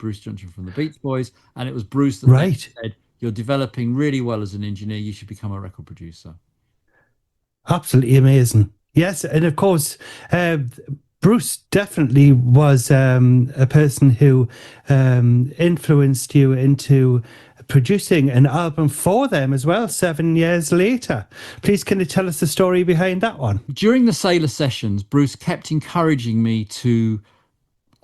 Bruce Johnson from the Beach Boys, and it was Bruce that then Right. said, "You're developing really well as an engineer. You should become a record producer." Absolutely amazing. Yes, and of course, uh, Bruce definitely was a person who influenced you into producing an album for them as well 7 years later. Please, can you tell us the story behind that one? During the Sailor sessions, Bruce kept encouraging me to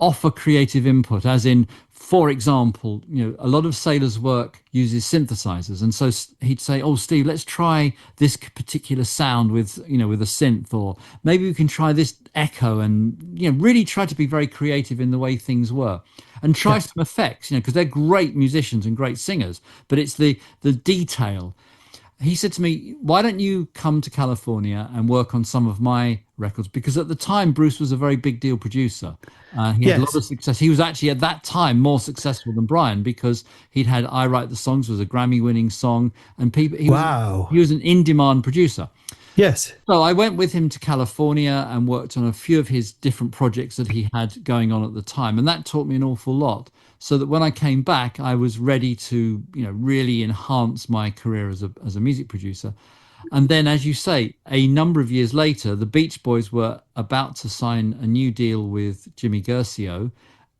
offer creative input, as in, for example, a lot of Sailor's work uses synthesizers, and so he'd say, "Oh, Steve, let's try this particular sound with with a synth, or maybe we can try this echo," and really try to be very creative in the way things were, and try Yeah. some effects, because they're great musicians and great singers, but it's the detail. He said to me, "Why don't you come to California and work on some of my records?" Because at the time, Bruce was a very big deal producer. He had a lot Yes. of success. He was actually at that time more successful than Brian, because he'd had "I Write the Songs" was a Grammy-winning song, and people Wow. he was an in-demand producer. Yes. So I went with him to California and worked on a few of his different projects that he had going on at the time. And that taught me an awful lot. So that when I came back, I was ready to, really enhance my career as a music producer. And then, as you say, a number of years later, the Beach Boys were about to sign a new deal with Jimmy Guercio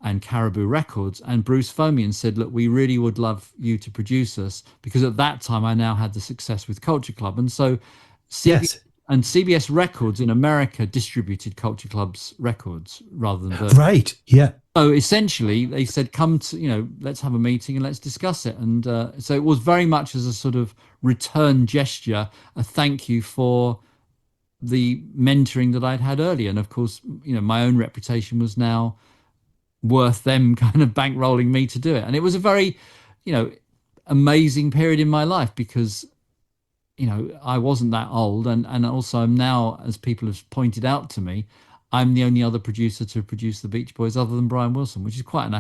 and Caribou Records. And Bruce phoned me and said, "Look, we really would love you to produce us," because at that time I now had the success with Culture Club. And so CBS Yes. and CBS Records in America distributed Culture Club's records rather than Virgin. Right. Yeah. So essentially, they said, "Come to, let's have a meeting and let's discuss it." And so it was very much as a sort of return gesture, a thank you for the mentoring that I'd had earlier. And of course, my own reputation was now worth them kind of bankrolling me to do it. And it was a very, you know, amazing period in my life, because I wasn't that old, and also I'm now, as people have pointed out to me, I'm the only other producer to produce the Beach Boys other than Brian Wilson, which is quite an